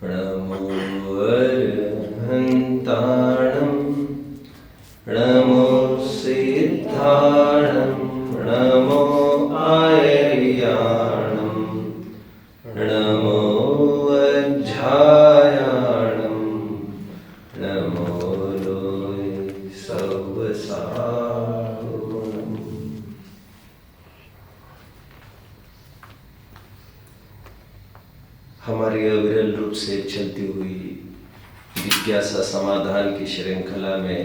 नमो अर्हन्ताणं नमो सिद्धाणं नमो आयर्याणं नमो वज्रायाणं नमो लोय सवसागुणम्। हमारी अविरल रूप से चलती हुई जिज्ञासा समाधान की श्रृंखला में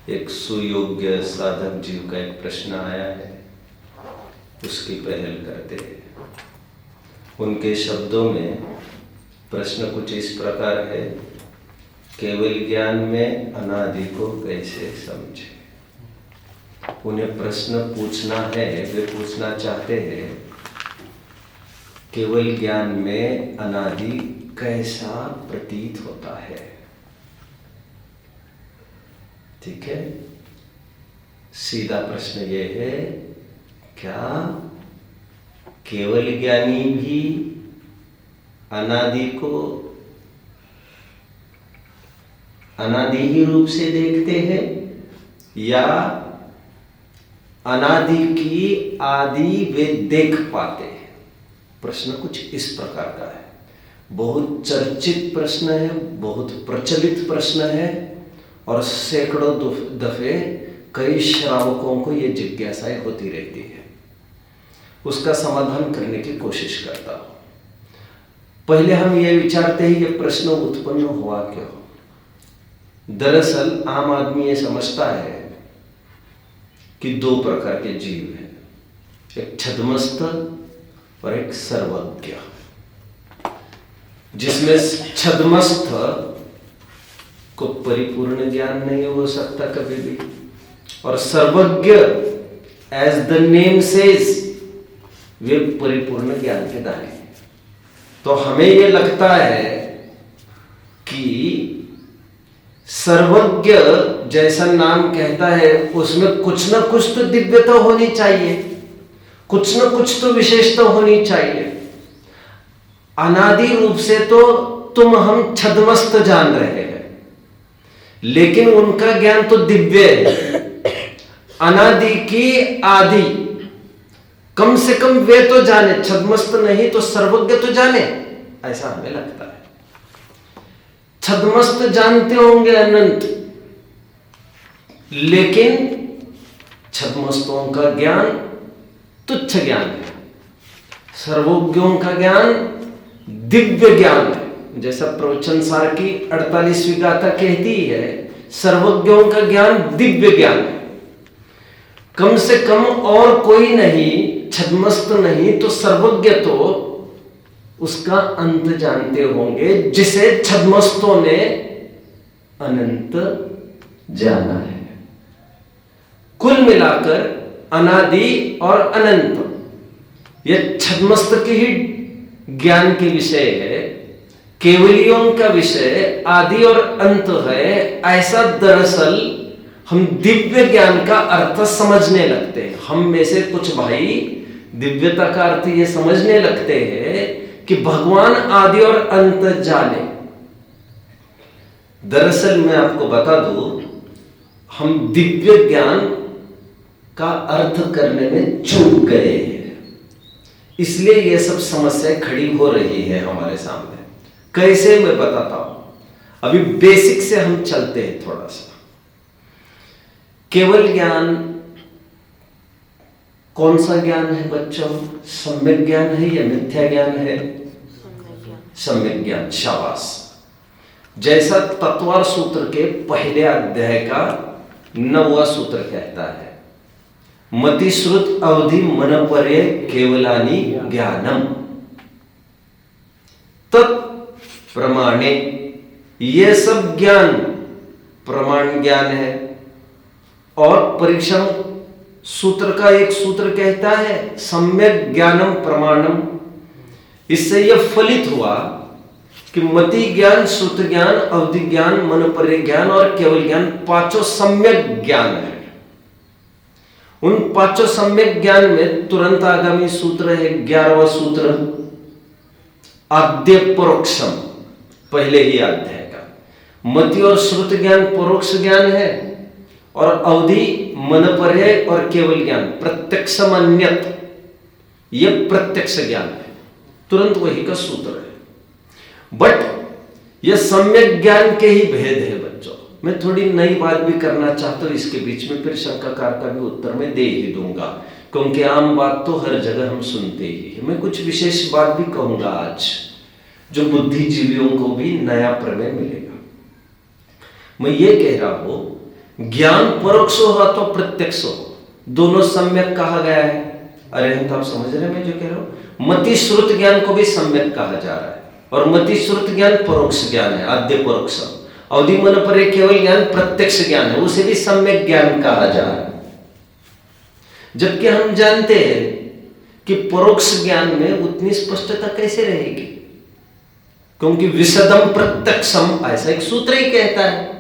एक सुयोग्य साधक जीव का एक प्रश्न आया है, उसकी पहल करते हैं। उनके शब्दों में प्रश्न कुछ इस प्रकार है, केवल ज्ञान में अनादि को कैसे समझे। उन्हें प्रश्न पूछना है, वे पूछना चाहते हैं केवल ज्ञान में अनादि कैसा प्रतीत होता है। ठीक है, सीधा प्रश्न ये है, क्या केवल ज्ञानी भी अनादि को अनादि ही रूप से देखते हैं या अनादि की आदि वे देख पाते हैं। प्रश्न कुछ इस प्रकार का है। बहुत चर्चित प्रश्न है, बहुत प्रचलित प्रश्न है और सैकड़ों दफे कई श्रावकों को यह जिज्ञासाएं होती रहती है। उसका समाधान करने की कोशिश करता हूं। पहले हम यह विचारते हैं यह प्रश्न उत्पन्न हुआ क्यों। दरअसल आम आदमी ये समझता है कि दो प्रकार के जीव हैं, एक छद्मस्थ और एक सर्वज्ञ। जिसमें छद्मस्थ को परिपूर्ण ज्ञान नहीं हो सकता कभी भी, और सर्वज्ञ एज द नेम सेज वे परिपूर्ण ज्ञान के दानी। तो हमें यह लगता है कि सर्वज्ञ जैसा नाम कहता है उसमें कुछ ना कुछ तो दिव्यता होनी चाहिए, कुछ न कुछ तो विशेषता होनी चाहिए। अनादि रूप से तो तुम हम छद्मस्त जान रहे हैं, लेकिन उनका ज्ञान तो दिव्य है। अनादि की आदि कम से कम वे तो जाने, छद्मस्त नहीं तो सर्वज्ञ तो जाने, ऐसा हमें लगता है। छद्मस्त जानते होंगे अनंत, लेकिन छद्मस्तों का ज्ञान तुच्छ ज्ञान है, सर्वज्ञों का ज्ञान दिव्य ज्ञान है। जैसा प्रवचन सार की 48वीं गाथा कहती है, सर्वज्ञों का ज्ञान दिव्य ज्ञान है। कम से कम और कोई नहीं, छद्मस्त नहीं तो सर्वज्ञ तो उसका अंत जानते होंगे, जिसे छद्मस्तों ने अनंत जाना है। कुल मिलाकर अनादि और अनंत यह छद्मस्त के ही ज्ञान के विषय है, केवलियों का विषय आदि और अंत है। ऐसा दरअसल हम दिव्य ज्ञान का अर्थ समझने लगते हैं। हम में से कुछ भाई दिव्यता का अर्थ यह समझने लगते हैं कि भगवान आदि और अंत जाने। दरअसल मैं आपको बता दूं, हम दिव्य ज्ञान का अर्थ करने में चूक गए हैं, इसलिए यह सब समस्याएं खड़ी हो रही है हमारे सामने। कैसे मैं बताता हूं, अभी बेसिक से हम चलते हैं थोड़ा सा। केवल ज्ञान कौन सा ज्ञान है बच्चों? सम्यक ज्ञान है या मिथ्या ज्ञान है? सम्यक ज्ञान, शाबाश। जैसा तत्वार सूत्र के पहले अध्याय का 9वां सूत्र कहता है, मतिश्रुत अवधि मनपर्य केवलानि ज्ञानम तत्प्रमाणे। यह सब ज्ञान प्रमाण ज्ञान है। और परीक्षण सूत्र का एक सूत्र कहता है सम्यक ज्ञानम प्रमाणम। इससे यह फलित हुआ कि मति ज्ञान, श्रुत ज्ञान, अवधि ज्ञान, मनपर्य ज्ञान और केवल ज्ञान पांचों सम्यक ज्ञान है। उन पांचों सम्यक ज्ञान में तुरंत आगामी सूत्र है 11वां सूत्र, आद्य परोक्षम, पहले ही अध्याय का। मति और श्रुत ज्ञान परोक्ष ज्ञान है, और अवधि मन पर है, और केवल ज्ञान प्रत्यक्षम अन्यत, यह प्रत्यक्ष ज्ञान है, तुरंत वही का सूत्र है। बट यह सम्यक ज्ञान के ही भेद है बच्चों। मैं थोड़ी नई बात भी करना चाहता हूं इसके बीच में, फिर शंकाकार का भी उत्तर मैं दे ही दूंगा, क्योंकि आम बात तो हर जगह हम सुनते ही हैं। मैं कुछ विशेष बात भी कहूंगा आज, जो बुद्धिजीवियों को भी नया प्रमेय मिलेगा। मैं ये कह रहा हूं, ज्ञान परोक्ष हो तो प्रत्यक्ष हो, दोनों सम्यक कहा गया है। अरे हम तो आप समझ रहे हैं मैं जो कह रहा हूं। मति श्रुत ज्ञान को भी सम्यक कहा जा रहा है, और मति श्रुत ज्ञान परोक्ष ज्ञान है, आद्य परोक्ष। अवधि मन पर केवल ज्ञान प्रत्यक्ष ज्ञान है, उसे भी सम्यक ज्ञान कहा जा रहा है। जबकि हम जानते हैं कि परोक्ष ज्ञान में उतनी स्पष्टता कैसे रहेगी, क्योंकि विशदम प्रत्यक्षम ऐसा एक सूत्र ही कहता है।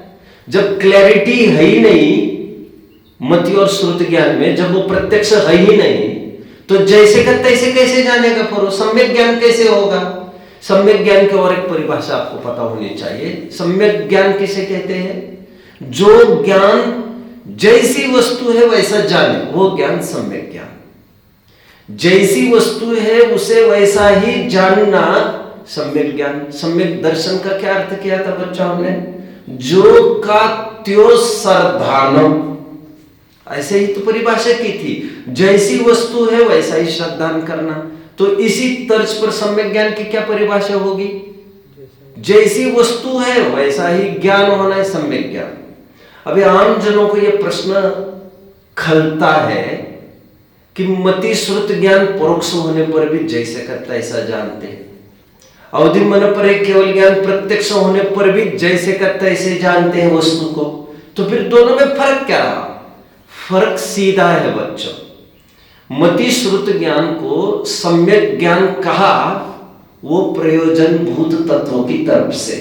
जब क्लैरिटी है ही नहीं मति और श्रुत ज्ञान में, जब वो प्रत्यक्ष है ही नहीं, तो जैसे का तैसे कैसे जानेगा परो, सम्यक ज्ञान कैसे होगा। सम्यक ज्ञान की और एक परिभाषा आपको पता होनी चाहिए। सम्यक ज्ञान किसे कहते हैं? जो ज्ञान जैसी वस्तु है वैसा जाने, वो ज्ञान सम्यक ज्ञान। जैसी वस्तु है उसे वैसा ही जानना सम्यक ज्ञान। सम्यक दर्शन का क्या अर्थ किया था बच्चों हमने? जो का त्यो सरधानम, ऐसे ही तो परिभाषा की थी। जैसी वस्तु है वैसा ही श्रद्धान करना। तो इसी तर्ज पर सम्यक ज्ञान की क्या परिभाषा होगी? जैसी वस्तु है वैसा ही ज्ञान होना है सम्यक ज्ञान। अभी आम जनों को यह प्रश्न खलता है कि मति श्रुत ज्ञान परोक्ष होने पर भी जैसे करता ऐसा जानते हैं, अवधि मन पर केवल ज्ञान प्रत्यक्ष होने पर भी जैसे करता ऐसे जानते हैं वस्तु को। तो फिर दोनों में फर्क क्या रहा? फर्क सीधा है बच्चों। मति श्रुत ज्ञान को सम्यक ज्ञान कहा वो प्रयोजन भूत तत्वों की तरफ से,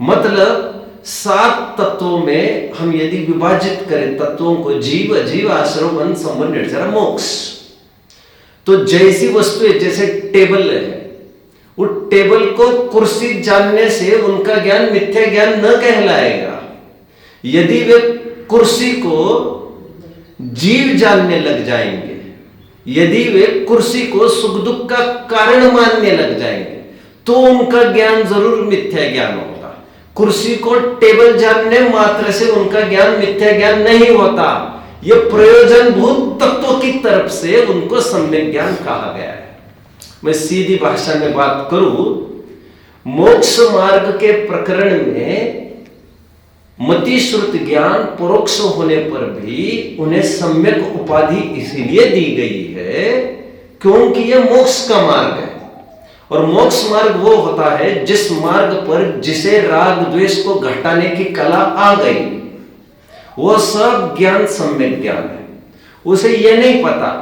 मतलब 7 तत्वों में हम यदि विभाजित करें तत्वों को, जीव अजीव आश्रम मन संबंध निर्जरा मोक्ष, तो जैसी वस्तु है, जैसे टेबल है, वो टेबल को कुर्सी जानने से उनका ज्ञान मिथ्या ज्ञान न कहलाएगा। यदि वे कुर्सी को जीव जानने लग जाएंगे, यदि वे कुर्सी को सुख दुख का कारण मानने लग जाएंगे, तो उनका ज्ञान जरूर मिथ्या ज्ञान होगा। कुर्सी को टेबल जानने मात्र से उनका ज्ञान मिथ्या ज्ञान नहीं होता। यह प्रयोजनभूत तत्वों की तरफ से उनको सम्यक ज्ञान कहा गया है। मैं सीधी भाषा में बात करूं, मोक्ष मार्ग के प्रकरण में मति श्रुत ज्ञान परोक्ष होने पर भी उन्हें सम्यक उपाधि इसीलिए दी गई है क्योंकि यह मोक्ष का मार्ग है। और मोक्ष मार्ग वो होता है जिस मार्ग पर जिसे राग द्वेष को घटाने की कला आ गई, वो सब ज्ञान सम्यक ज्ञान है। उसे ये नहीं पता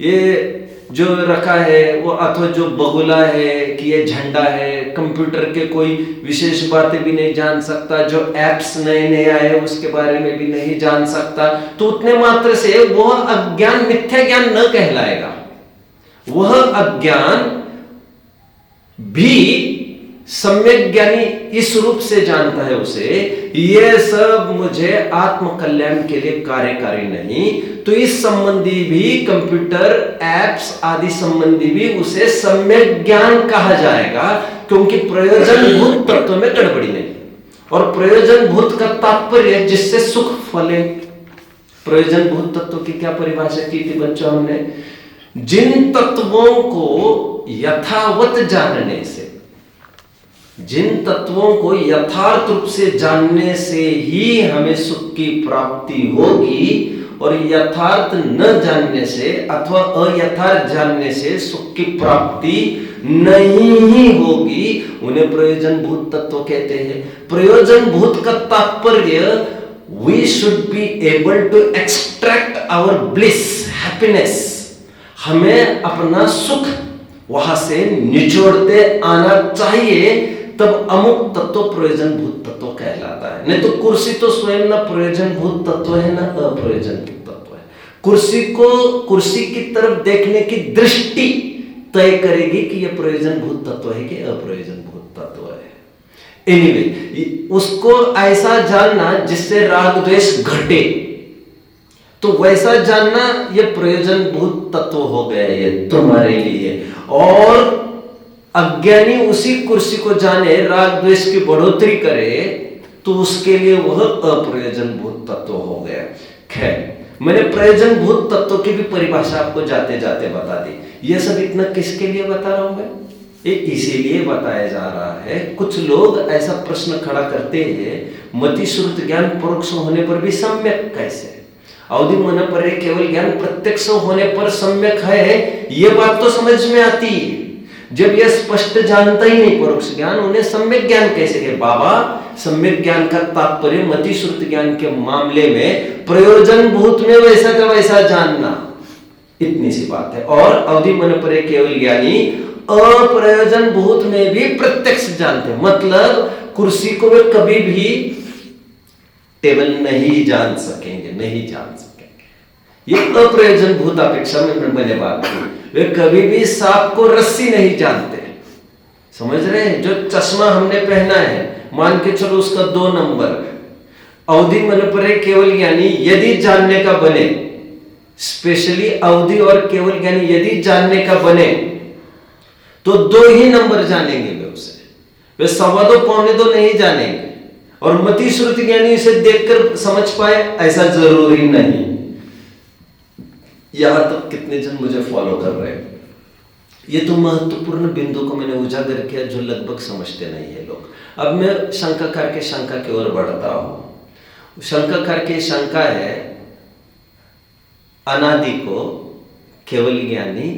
ये जो रखा है वो, अथवा जो बगुला है कि ये झंडा है, कंप्यूटर के कोई विशेष बातें भी नहीं जान सकता, जो एप्स नए नए आए उसके बारे में भी नहीं जान सकता, तो उतने मात्र से वह अज्ञान मिथ्या ज्ञान न कहलाएगा। वह अज्ञान भी सम्यक ज्ञानी इस रूप से जानता है उसे, यह सब मुझे आत्म कल्याण के लिए कार्यकारी नहीं, तो इस संबंधी भी कंप्यूटर एप्स आदि संबंधी भी उसे सम्यक ज्ञान कहा जाएगा, क्योंकि प्रयोजनभूत तत्व में गड़बड़ी नहीं। और प्रयोजनभूत का तात्पर्य जिससे सुख फले। प्रयोजनभूत तत्व की क्या परिभाषा की थी बच्चों हमने? जिन तत्वों को यथावत जानने से, जिन तत्वों को यथार्थ रूप से जानने से ही हमें सुख की प्राप्ति होगी, और यथार्थ न जानने से अथवा अयथार्थ जानने से सुख की प्राप्ति नहीं ही होगी, उन्हें प्रयोजनभूत तत्व कहते हैं। प्रयोजनभूत का तात्पर्य we should be able to extract our bliss, happiness, हमें अपना सुख वहां से निचोड़ते आना चाहिए, तब अमुक तत्व प्रयोजनभूत तत्व कहलाता है। नहीं तो कुर्सी तो स्वयं न प्रयोजनभूत तत्व है न अप्रयोजनभूत तत्व है। कुर्सी को कुर्सी की तरफ देखने की दृष्टि तय करेगी कि यह प्रयोजनभूत तत्व है कि अप्रयोजनभूत तत्व है। एनीवे, उसको ऐसा जानना जिससे राग द्वेष घटे, तो वैसा जानना यह प्रयोजनभूत तत्व हो गया ये तुम्हारे लिए। और अज्ञानी उसी कुर्सी को जाने, राग द्वेष की बढ़ोतरी करे, तो उसके लिए वह अप्रयोजनभूत तत्व हो गया। खैर, मैंने प्रयोजनभूत तत्व की भी परिभाषा आपको जाते जाते बता दी। यह सब इतना किसके लिए बता रहा हूं मैं? ये इसीलिए बताया जा रहा है, कुछ लोग ऐसा प्रश्न खड़ा करते हैं, मति श्रुत ज्ञान परोक्ष होने पर भी सम्यक कैसे? अवधि मन पर केवल ज्ञान प्रत्यक्ष होने पर सम्यक है, यह बात तो समझ में आती है। जब यह स्पष्ट जानता ही नहीं परोक्ष ज्ञान, उन्हें सम्यक ज्ञान कैसे कहे? बाबा, सम्यक ज्ञान का तात्पर्य मति श्रुत ज्ञान के मामले में प्रयोजन भूत में वैसा का वैसा जानना, इतनी सी बात है। और अवधि मन पर केवल ज्ञानी अप्रयोजन भूत में भी प्रत्यक्ष जानते हैं, मतलब कुर्सी को वे कभी भी टेबल नहीं जान सकेंगे, नहीं जान सकेंगे। ये अप्रयोजन भूत अपेक्षा में मैंने बात की। वे कभी भी सांप को रस्सी नहीं जानते, समझ रहे हैं? जो चश्मा हमने पहना है, मान के चलो उसका 2 नंबर, अवधि मन पर केवल ज्ञानी यदि जानने का बने, स्पेशली अवधि और केवल ज्ञानी यदि जानने का बने, तो 2 ही नंबर जानेंगे वे उसे, वे 2.25 2 नहीं जानेंगे। और मति श्रुति ज्ञानी इसे देखकर समझ पाए ऐसा जरूरी नहीं। यहां तक कितने जन मुझे फॉलो कर रहे हैं? ये तो महत्वपूर्ण बिंदु को मैंने उजागर किया जो लगभग समझते नहीं है लोग। अब मैं शंकाकार के शंका की ओर बढ़ता हूं। शंकाकार की शंका है, अनादि को केवल ज्ञानी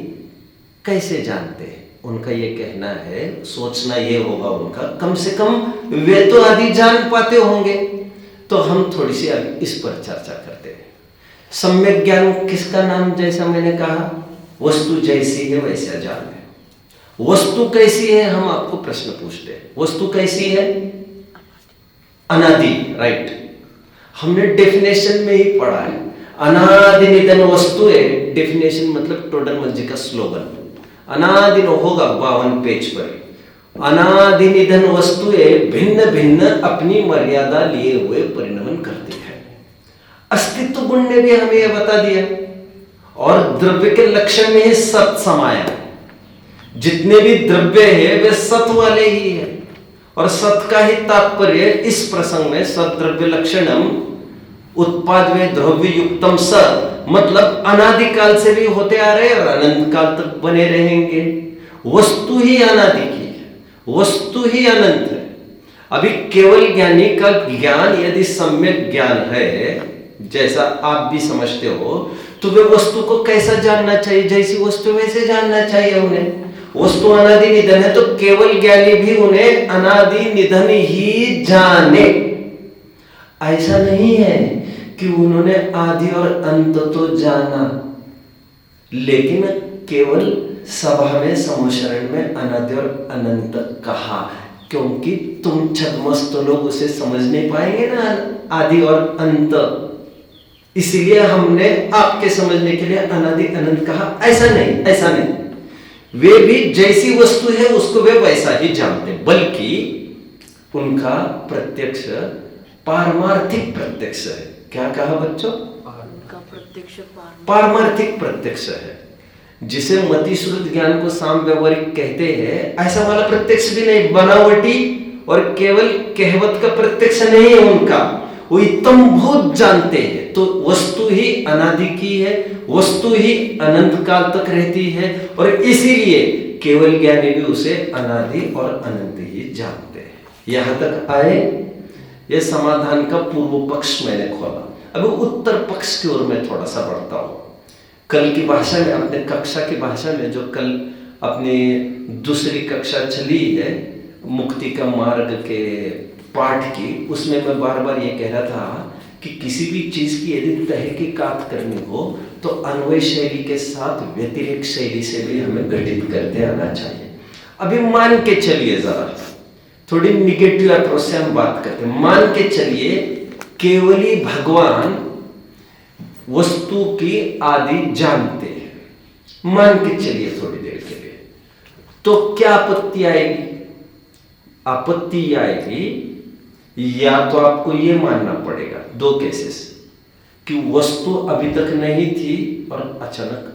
कैसे जानते हैं? उनका ये कहना है, सोचना ये होगा उनका, कम से कम वे तो आदि जान पाते होंगे। तो हम थोड़ी सी अभी इस पर चर्चा करते हैं। सम्यक ज्ञान किसका नाम? जैसा मैंने कहा, वस्तु जैसी है वैसा ज्ञान है। वस्तु कैसी है? हम आपको प्रश्न पूछते हैं, वस्तु कैसी है? अनादि, राइट। हमने डेफिनेशन में ही पढ़ा है, अनादि निधन वस्तु है। डेफिनेशन मतलब टोडरमल जी का स्लोगन, अनादि होगा 52 पेज पर। अनादि निधन वस्तु भिन्न भिन्न अपनी मर्यादा लिए हुए परिणमन करती है। अस्तित्व गुण ने भी हमें यह बता दिया। और द्रव्य के लक्षण में ही सत समाया, जितने भी द्रव्य है वे सत वाले ही है। और सत का ही तात्पर्य इस प्रसंग में सत द्रव्य लक्षणम उत्पाद में द्रव्य युक्तम सत, मतलब अनादिकाल से भी होते आ रहे और अनंत काल तक बने रहेंगे। वस्तु ही अनादि की है, वस्तु ही अनंत है। अभी केवल ज्ञानी का ज्ञान यदि सम्यक ज्ञान है, जैसा आप भी समझते हो, तो वे वस्तु को कैसा जानना चाहिए? जैसी वस्तु वैसे जानना चाहिए उन्हें। वस्तु अनादि निधन है, तो केवल ज्ञानी भी उन्हें अनादि निधन ही जाने। ऐसा नहीं है कि उन्होंने आदि और अंत तो जाना, लेकिन केवल सभा में समूशरण में अनादि और अनंत कहा, क्योंकि तुम छद्मस्त लोग उसे समझ नहीं पाएंगे ना आदि और अंत, इसलिए हमने आपके समझने के लिए अनादि अनंत कहा। ऐसा नहीं, ऐसा नहीं। वे भी जैसी वस्तु है उसको वे वैसा ही जानते, बल्कि उनका प्रत्यक्ष पारमार्थिक प्रत्यक्ष है। क्या कहा बच्चों? उनका प्रत्यक्ष पारमार्थिक प्रत्यक्ष है, जिसे मति श्रुत ज्ञान को साम व्यवहारिक कहते हैं। ऐसा वाला प्रत्यक्ष भी नहीं, बनावटी और केवल कहवत का प्रत्यक्ष नहीं है उनका। वो इतम बहुत जानते हैं। तो वस्तु ही अनादि की है, वस्तु ही अनंत काल तक रहती है, और इसीलिए केवल ज्ञानी भी उसे अनादि और अनंत ही जानते हैं। यहां तक आए? यह समाधान का पूर्व पक्ष मैंने खोला। अब उत्तर पक्ष की ओर मैं थोड़ा सा बढ़ता हूं। कल की भाषा में, अपने कक्षा की भाषा में, जो कल अपनी दूसरी कक्षा चली है मुक्ति का मार्ग के पाठ की, उसमें मैं बार बार ये कह रहा था कि किसी भी चीज की यदि तहकीकात करनी हो तो अन्वय शैली के साथ व्यतिरेक शैली से भी हमें घटित करते आना चाहिए। अभी मान के चलिए, जरा थोड़ी निगेटिव अप्रोच से हम बात करते हैं। मान के चलिए केवली भगवान वस्तु की आदि जानते हैं, मान के चलिए थोड़ी देर के लिए। तो क्या आपत्ति आएगी? आपत्ति आएगी, या तो आपको यह मानना पड़ेगा, दो केसेस, कि वस्तु अभी तक नहीं थी और अचानक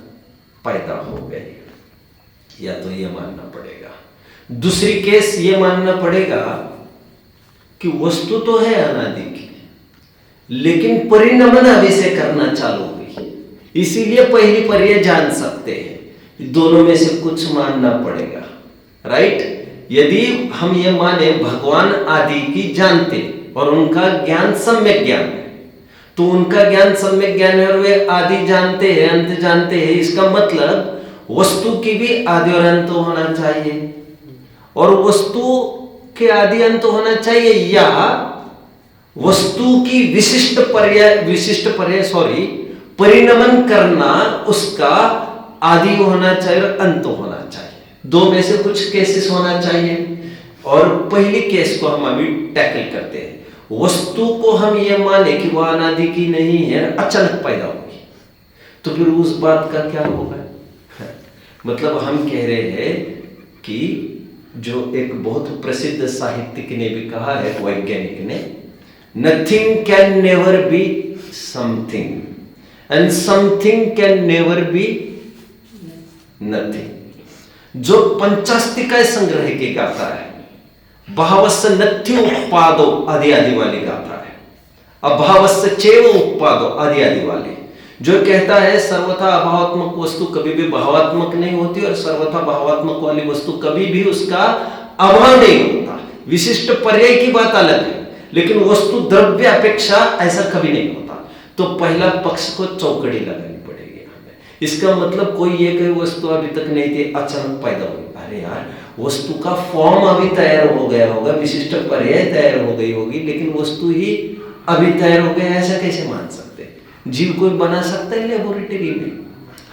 पैदा हो गई, या तो यह मानना पड़ेगा। दूसरी केस यह मानना पड़ेगा कि वस्तु तो है अनादि की, लेकिन परिणमन अभी से करना चालू हुई, इसीलिए पहली पर यह जान सकते हैं। दोनों में से कुछ मानना पड़ेगा, राइट? यदि हम ये माने भगवान आदि की जानते और उनका ज्ञान सम्यक ज्ञान है, तो उनका ज्ञान सम्यक ज्ञान है और वे आदि जानते हैं, अंत जानते हैं, इसका मतलब वस्तु की भी आदि और अंत होना चाहिए, और वस्तु के आदि अंत होना चाहिए, या वस्तु की विशिष्ट पर्याय परिणमन करना उसका आदि होना चाहिए और अंत होना चाहिए। दो में से कुछ केसेस होना चाहिए। और पहली केस को हम अभी टैकल करते हैं। वस्तु को हम ये माने कि वह अनादि की नहीं है, अचानक पैदा होगी, तो फिर उस बात का क्या होगा? मतलब हम कह रहे हैं कि जो एक बहुत प्रसिद्ध साहित्यिक ने भी कहा है, वैज्ञानिक ने, nothing can never be something and something can never be nothing. जो पंचास्तिका संग्रह की गाथा है, बहवस्य नथ्यो उत्पादो आदि आदि वाली गाथा है, अभावस्य चैव उत्पादो आदि आदि वाली, जो कहता है सर्वथा अभावात्मक वस्तु कभी भी भावात्मक नहीं होती और सर्वथा भावात्मक वाली वस्तु कभी भी उसका अभाव नहीं होता। विशिष्ट पर्याय की बात अलग है, लेकिन वस्तु द्रव्य अपेक्षा ऐसा कभी नहीं होता। तो पहला पक्ष को चौकड़ी लगानी पड़ेगी हमें। इसका मतलब कोई ये कोई वस्तु अभी तक नहीं थी, अचानक पैदा हुई, अरे यार वस्तु का फॉर्म अभी तैयार हो गया होगा, विशिष्ट पर्याय तैयार हो गई होगी, लेकिन वस्तु ही अभी तैयार हो गया, ऐसा कैसे मान सकते? जीव कोई बना सकता है लेबोरेटरी में?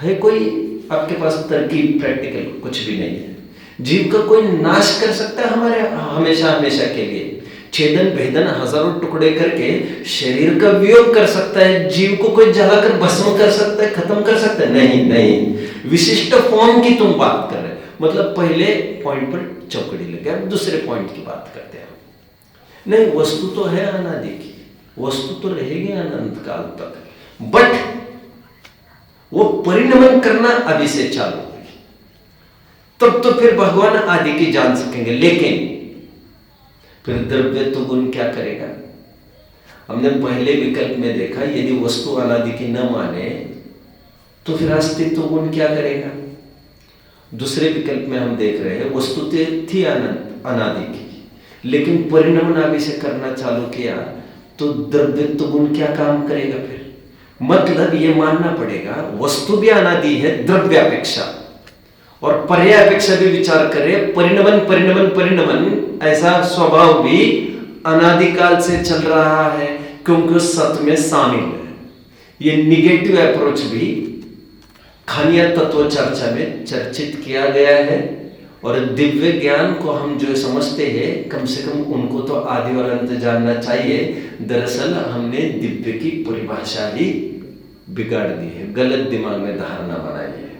है कोई आपके पास तरकीब प्रैक्टिकल कुछ भी नहीं है। जीव का कोई नाश कर सकता है हमारे हमेशा हमेशा के लिए? छेदन भेदन हजारों टुकड़े करके शरीर का वियोग कर सकता है? जीव को कोई जलाकर भस्म कर सकता है, खत्म कर सकता है? नहीं नहीं। विशिष्ट फॉर्म की तुम बात कर रहे हो, मतलब पहले पॉइंट पर चौकड़ी लगे। अब दूसरे पॉइंट की बात करते हैं। नहीं, वस्तु तो है अनादि की, वस्तु तो रहेगी अनंत काल तक, बट वो परिणमन करना अभी से चालू होगी, तब तो फिर भगवान आदि की जान सकेंगे। लेकिन फिर द्रव्यत्व गुण क्या करेगा? हमने पहले विकल्प में देखा, यदि वस्तु अनादि की न माने तो फिर अस्तित्व गुण क्या करेगा? दूसरे विकल्प में हम देख रहे हैं वस्तु थी अनादि की, लेकिन परिणमन अभी से करना चालू किया, तो द्रव्यत्व गुण क्या काम करेगा? फिर मतलब ये मानना पड़ेगा वस्तु भी अनादि है द्रव्यापेक्षा, और पर्यापेक्षा भी विचार करें, परिणमन परिणमन परिणमन ऐसा स्वभाव भी अनादिकाल से चल रहा है, क्योंकि उस सत्य में शामिल है। ये निगेटिव अप्रोच भी खानिया तत्व चर्चा में चर्चित किया गया है, और दिव्य ज्ञान को हम जो समझते हैं, कम से कम उनको तो आदि और अंत जानना चाहिए। दरअसल हमने दिव्य की परिभाषा ही बिगाड़ दी है, गलत दिमाग में धारणा बनाई है।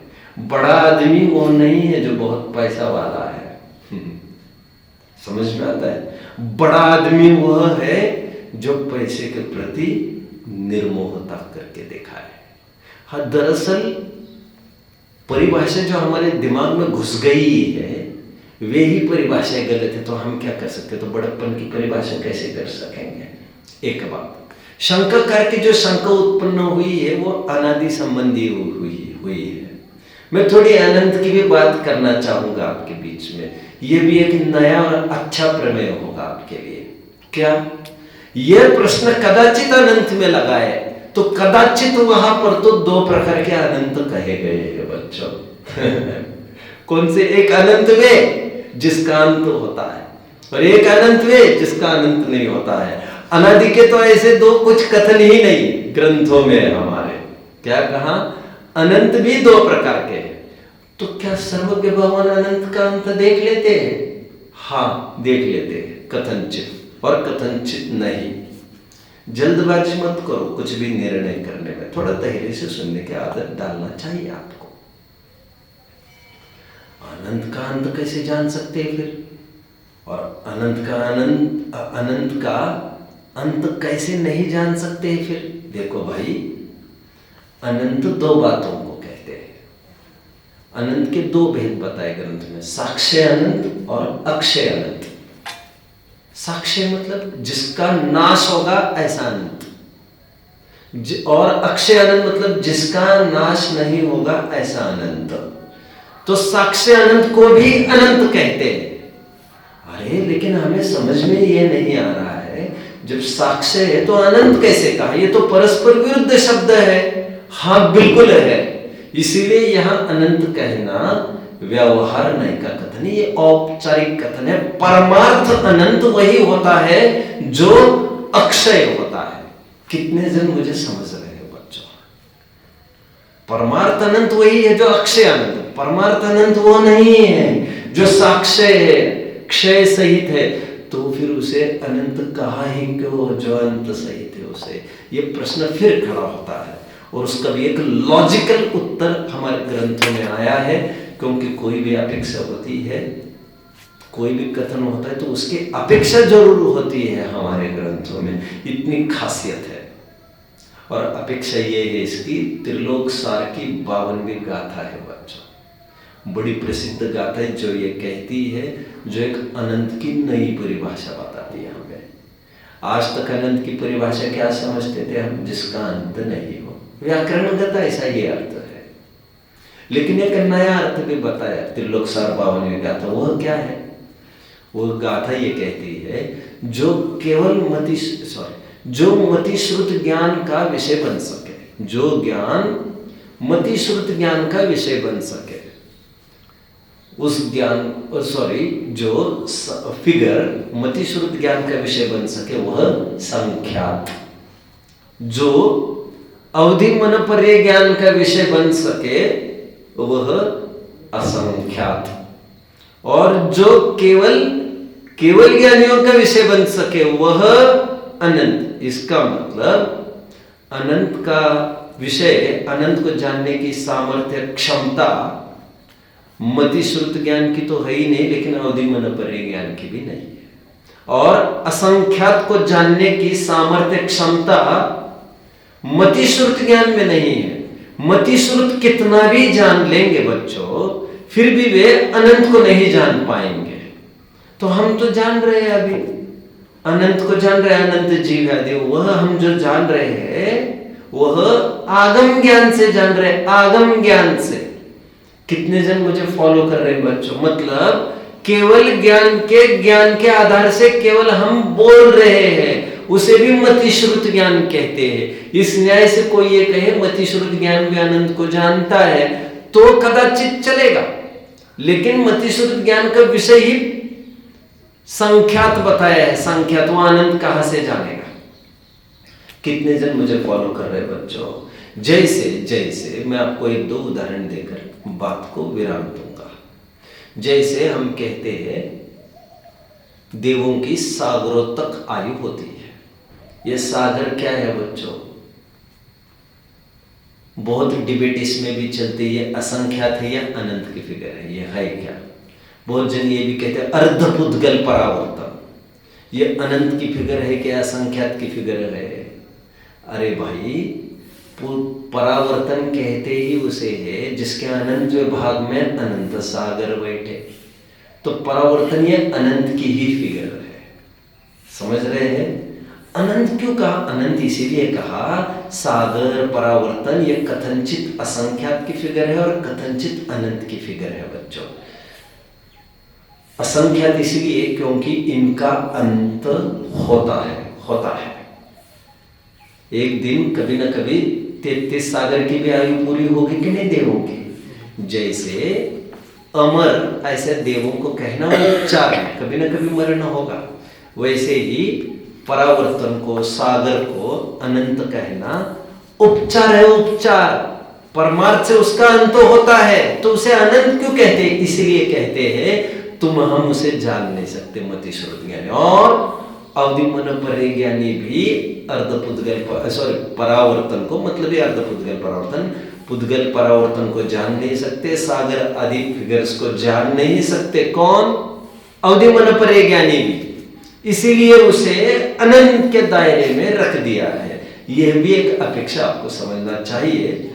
बड़ा आदमी वो नहीं है जो बहुत पैसा वाला है, समझ में आता है? बड़ा आदमी वह है जो पैसे के प्रति निर्मोहता करके देखा है। हाँ, दरअसल परिभाषा जो हमारे दिमाग में घुस गई है, वे ही परिभाषाएं गलत है। तो हम क्या कर सकते? तो बड़प्पन की परिभाषा कैसे कर सकेंगे? एक बात, शंकाकार की जो शंका उत्पन्न हुई है वो अनादि संबंधी हुई है। मैं थोड़ी अनंत की भी बात करना चाहूंगा आपके बीच में। ये भी एक नया और अच्छा प्रमेय होगा आपके लिए। क्या यह प्रश्न कदाचित अनंत में लगा है? तो कदाचित वहां पर तो दो प्रकार के अनंत कहे गए हैं बच्चों। कौन से? एक अनंत वे जिसका अंत होता है, और एक अनंत वे जिसका अनंत नहीं होता है। अनादि के तो ऐसे दो कुछ कथन ही नहीं ग्रंथों में हमारे। क्या कहा? अनंत भी दो प्रकार के हैं। तो क्या सर्वज्ञ भगवान अनंत का अंत देख लेते हैं? हाँ, देख लेते हैं, कथनचित और कथनचित नहीं। जल्दबाजी मत करो कुछ भी निर्णय करने में, थोड़ा धैर्य से सुनने की आदत डालना चाहिए आपको। अनंत का अंत कैसे जान सकते हैं फिर? और अनंत का अंत कैसे नहीं जान सकते फिर? देखो भाई, अनंत दो बातों को कहते हैं। अनंत के दो भेद बताए ग्रंथ में, साक्ष्य अनंत और अक्षय अनंत। साक्ष्य मतलब जिसका नाश होगा ऐसा अनंत, और अक्षय अनंत मतलब जिसका नाश नहीं होगा ऐसा अनंत। तो साक्ष्य अनंत को भी अनंत कहते हैं। अरे लेकिन हमें समझ में ये नहीं आ रहा है, जब साक्ष्य है तो अनंत कैसे कहा? ये तो परस्पर विरुद्ध शब्द है। हाँ बिल्कुल है, इसीलिए यहां अनंत कहना व्यवहार नहीं का कथन, ये औपचारिक कथन है। परमार्थ अनंत वही होता है जो अक्षय होता है। कितने जन मुझे समझ रहे हैं बच्चों? परमार्थ अनंत वही है जो अक्षय अनंत। परमार्थ अनंत वो नहीं है जो साक्षय है, क्षय सहित है। तो फिर उसे अनंत कहा ही क्यों जो अंत सहित है उसे? ये प्रश्न फिर खड़ा होता है, और उसका भी एक लॉजिकल उत्तर हमारे ग्रंथों में आया है। क्योंकि कोई भी अपेक्षा होती है, कोई भी कथन होता है तो उसकी अपेक्षा जरूर होती है हमारे ग्रंथों में, इतनी खासियत है। और अपेक्षा ये है इसकी, त्रिलोक सार की 52वीं गाथा है बच्चों, बड़ी प्रसिद्ध गाथा है, जो ये कहती है, जो एक अनंत की नई परिभाषा बताती है हमें। आज तक अनंत की परिभाषा क्या समझते थे हम? जिसका अंत नहीं हो। व्याकरणगत ऐसा ये अर्थ है, लेकिन एक नया अर्थ भी बताया त्रिलोक सार 52वीं गाथा। वह क्या है? वो गाथा ये कहती है, जो केवल जो मति श्रुत ज्ञान का विषय बन सके, जो ज्ञान मति श्रुत ज्ञान का विषय बन सके, उस ज्ञान जो फिगर मति श्रुत ज्ञान का विषय बन सके वह संख्यात। जो अवधि मन पर्य ज्ञान का विषय बन सके वह असंख्यात। और जो केवल ज्ञानियों का विषय बन सके वह अनंत। इसका मतलब अनंत का विषय, अनंत को जानने की सामर्थ्य, क्षमता मति श्रुत ज्ञान की तो है ही नहीं, लेकिन अवधि मन पर्य ज्ञान की भी नहीं है। और असंख्यात को जानने की सामर्थ्य, क्षमता मति श्रुत ज्ञान में नहीं है। मति श्रुत कितना भी जान लेंगे बच्चों, फिर भी वे अनंत को नहीं जान पाएंगे। तो हम तो जान रहे हैं, अभी अनंत को जान रहे हैं, अनंत जीव आदि, वह हम जो जान रहे हैं वह आगम ज्ञान से जान रहे हैं, आगम ज्ञान से। कितने जन मुझे फॉलो कर रहे हैं बच्चों? मतलब केवल ज्ञान के आधार से केवल हम बोल रहे हैं, उसे भी मति श्रुत ज्ञान कहते हैं। इस न्याय से कोई ये कहे मति श्रुत ज्ञान भी अनंत को जानता है तो कदाचित चलेगा, लेकिन मति श्रुत ज्ञान का विषय ही संख्यात बताया है। संख्यात, वो अनंत कहां से जानेगा? कितने जन मुझे फॉलो कर रहे हैं बच्चों? जैसे मैं आपको एक दो उदाहरण देकर बात को विराम दूंगा। जैसे हम कहते हैं देवों की सागरों तक आयु होती है। यह सागर क्या है बच्चों? बहुत डिबेट इसमें भी चलती है, असंख्यात है या अनंत की फिगर है, यह है क्या? बहुत जन ये भी कहते हैं अर्धपुद्गल परावर्तन, ये अनंत की फिगर है क्या असंख्यात की फिगर है? अरे भाई, परावर्तन कहते ही उसे है जिसके अनंत विभाग में अनंत सागर बैठे। तो परावर्तन ये अनंत की ही फिगर है, समझ रहे हैं? अनंत क्यों कहा? अनंत इसीलिए कहा, सागर परावर्तन ये कथनचित असंख्यात की फिगर है और कथनचित अनंत की फिगर है बच्चों। असंख्यात इसलिए क्योंकि इनका अंत होता है। एक दिन कभी ना कभी 33 सागर की भी आयु पूरी होगी कि नहीं देवों की? जैसे अमर ऐसे देवों को कहना उपचार है, कभी ना कभी मरण होगा। वैसे ही परावर्तन को, सागर को अनंत कहना उपचार है, उपचार। परमार्थ से उसका अंत होता है तो उसे अनंत क्यों कहते हैं? इसलिए कहते हैं हम उसे जान नहीं सकते मति श्रुत ज्ञानी। और अवधि मन पर्य ज्ञानी भी परावर्तन को, मतलब अर्धपुद्गल परावर्तन पुद्गल परावर्तन को जान नहीं सकते, सागर आदि फिगर्स को जान नहीं सकते। कौन? अवधि मन परे ज्ञानी भी। इसीलिए उसे अनंत के दायरे में रख दिया है। यह भी एक अपेक्षा आपको समझना चाहिए।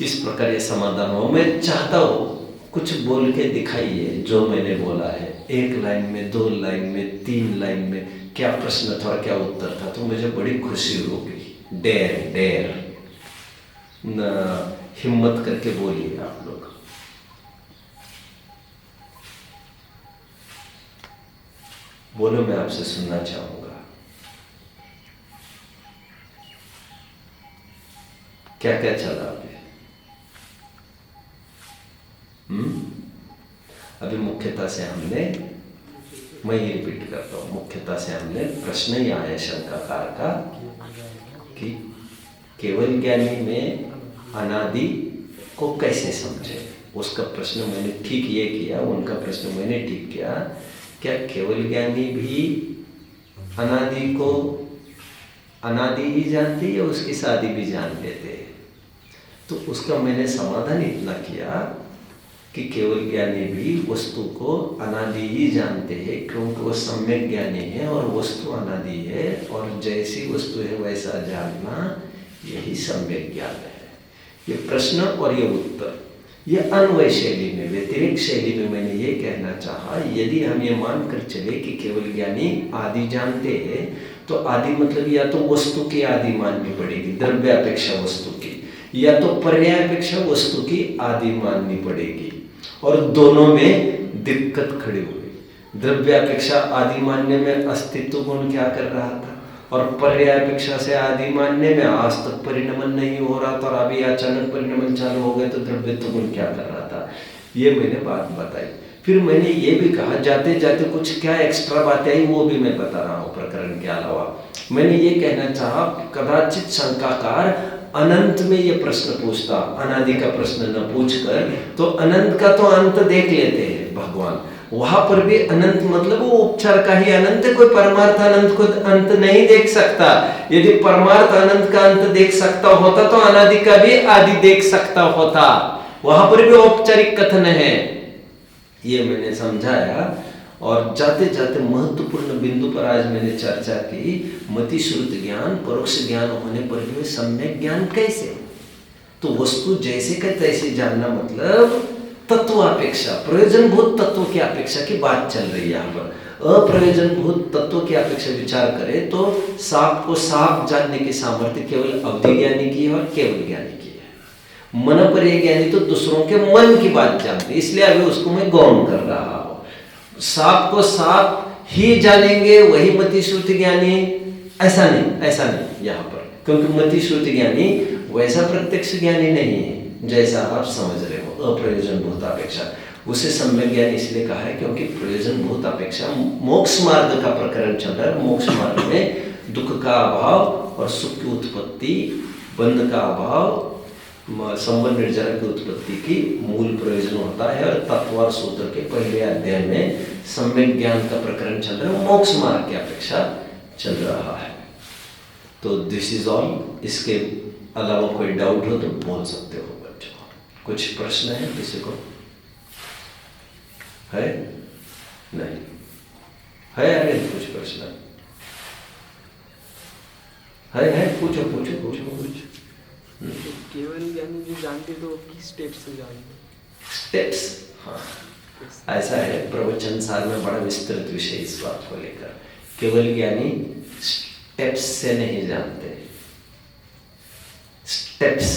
इस प्रकार ये समाधान हो। मैं चाहता हूं कुछ बोल के दिखाइए जो मैंने बोला है, 1 लाइन में, 2 लाइन में, 3 लाइन में, क्या प्रश्न था और क्या उत्तर था, तो मुझे बड़ी खुशी होगी। डेर हिम्मत करके बोलिए आप लोग। बोलो, मैं आपसे सुनना चाहूंगा। क्या क्या चला अभी? अभी मुख्यतः से हमने, मैं ये रिपीट करता हूँ, मुख्यतः से हमने प्रश्न ही आया शंकाकार का कि केवल ज्ञानी में अनादि को कैसे समझे। उसका प्रश्न मैंने ठीक ये किया, उनका प्रश्न मैंने ठीक किया। क्या केवल ज्ञानी भी अनादि को अनादि ही जानते या उसकी शादी भी जान लेते हैं? तो उसका मैंने समाधान इतना किया कि केवल ज्ञानी भी वस्तु को अनादि ही जानते हैं, क्योंकि वो सम्यक ज्ञानी है और वस्तु अनादि है, और जैसी वस्तु है वैसा जानना यही सम्यक ज्ञान है। ये प्रश्न और ये उत्तर, ये अन्वय शैली में, व्यतिरिक्त शैली में मैंने ये कहना चाहा, यदि हम ये मान कर चले कि केवल ज्ञानी आदि जानते हैं, तो आदि मतलब या तो वस्तु की आदि माननी पड़ेगी, द्रव्यापेक्षा वस्तु की, या तो पर्यायपेक्षा वस्तु की आदि माननी पड़ेगी, और दोनों में दिक्कत खड़ी हुई। द्रव्यापेक्षा आदि मानने में अस्तित्व गुण क्या कर रहा था, और पर्यायपेक्षा से आदि मानने में आज तक परिणमन नहीं हो रहा था, और अभी अचानक परिणमन चालू हो गए तो द्रव्यत्व गुण क्या कर रहा था। ये मैंने बात बताई। फिर मैंने ये भी कहा, जाते जाते कुछ क्या एक्स्ट्रा बातें आई वो भी मैं बता रहा हूँ प्रकरण के अलावा। मैंने ये कहना चाहा, कदाचित शंकाकार अनंत में ये प्रश्न पूछता, अनादि का प्रश्न न पूछकर, तो अनंत का तो अंत देख लेते हैं भगवान, वहां पर भी अनंत मतलब वो उपचार का ही अनंत है, कोई परमार्थ अनंत को अंत नहीं देख सकता। यदि परमार्थ अनंत का अंत देख सकता होता तो अनादि का भी आदि देख सकता होता, वहां पर भी औपचारिक कथन है, ये मैंने समझाया। और जाते जाते महत्वपूर्ण बिंदु पर आज मैंने चर्चा की, मति श्रुत ज्ञान, परोक्ष ज्ञान होने पर भी सम्यक ज्ञान कैसे। तो वस्तु जैसे का तैसे जानना मतलब तत्वापेक्षा, प्रयोजनभूत तत्व की अपेक्षा की बात चल रही है यहाँ पर। अप्रयोजनभूत तत्व की अपेक्षा विचार करें तो साफ को साफ जानने की सामर्थ्य केवल अवधि ज्ञानी की है और केवल ज्ञानी की है। मन पर ज्ञानी तो दूसरों के मन की बात जानते, इसलिए अभी उसको मैं गौण कर रहा हूं। साफ को साफ ही जानेंगे वही मति श्रुति ज्ञानी, ऐसा नहीं यहाँ पर, क्योंकि मति श्रुति ज्ञानी वैसा प्रत्यक्ष ज्ञानी नहीं है जैसा आप समझ रहे हो, अप्रयोजन भूत अपेक्षा। उसे सम्यक ज्ञान इसलिए कहा है क्योंकि प्रयोजन भूत अपेक्षा मोक्ष मार्ग का प्रकरण चल रहा है। मोक्ष मार्ग में दुख का अभाव और सुख की उत्पत्ति, बंध का अभाव, संबंध निर्जरा की उत्पत्ति की मूल प्रयोजन होता है। और तत्वार सूत्र के पहले अध्याय में सम्यक ज्ञान का प्रकरण चल रहा है, मोक्ष मार्ग की अपेक्षा चल रहा है। तो दिस इज ऑल। इसके अलावा कोई डाउट हो तो बोल सकते हो बच्चों। कुछ प्रश्न है किसी को? है? नहीं है? अरे कुछ प्रश्न है? पूछो। केवल ज्ञानी जो जानते तो किस स्टेप से जानते? स्टेप्स, हाँ ऐसा है। प्रवचन सार में बड़ा विस्तृत विषय इस बात को लेकर। केवल ज्ञानी स्टेप्स से नहीं जानते, स्टेप्स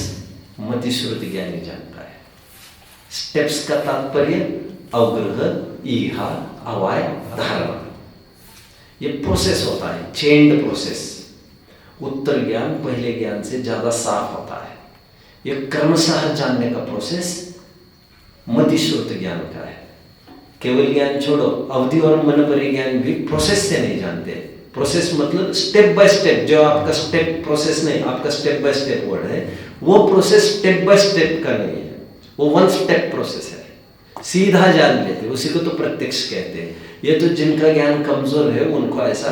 मति श्रुति ज्ञानी जानता है। स्टेप्स का तात्पर्य अवग्रह, ईहा, अवाय, धारणा, ये प्रोसेस होता है, चेन्ड प्रोसेस। उत्तर ज्ञान पहले ज्ञान से ज्यादा साफ होता है। ये क्रमशः जानने का प्रोसेस मति श्रुति ज्ञान का है। केवल ज्ञान छोड़ो, अवधि और मन परि ज्ञान भी प्रोसेस से नहीं जानते। प्रोसेस मतलब स्टेप बाय स्टेप, जो आपका स्टेप प्रोसेस नहीं, आपका स्टेप बाय स्टेप वर्ड है, वो प्रोसेस स्टेप बाय स्टेप का नहीं है, वो वन स्टेप प्रोसेस है। सीधा जान लेते, उसी को तो प्रत्यक्ष कहते हैं। ये तो जिनका ज्ञान कमजोर है उनको ऐसा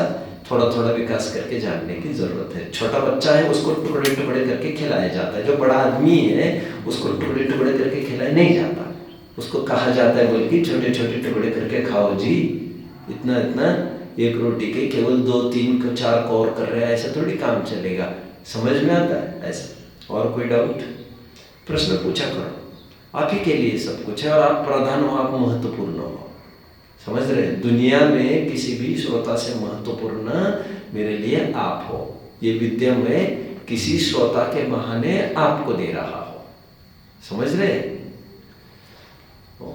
थोड़ा थोड़ा विकास करके जानने की जरूरत है। छोटा बच्चा है उसको टुकड़े टुकड़े करके खिलाया जाता है, जो बड़ा आदमी है उसको टुकड़े टुकड़े करके खिलाया नहीं जाता, उसको कहा जाता है बोल के छोटे छोटे टुकड़े करके खाओ जी, इतना इतना एक रोटी के केवल 2 3 4 कौर कर रहे हैं, ऐसा थोड़ी काम चलेगा। समझ में आता है ऐसा? और कोई डाउट? प्रश्न पूछा करो, आप ही के लिए सब कुछ है और आप प्रधान हो, आप महत्वपूर्ण हो। समझ रहे? दुनिया में किसी भी श्रोता से महत्वपूर्ण मेरे लिए आप हो। ये विद्या मैं किसी श्रोता के बहाने आपको दे रहा हूं। समझ रहे? ओ।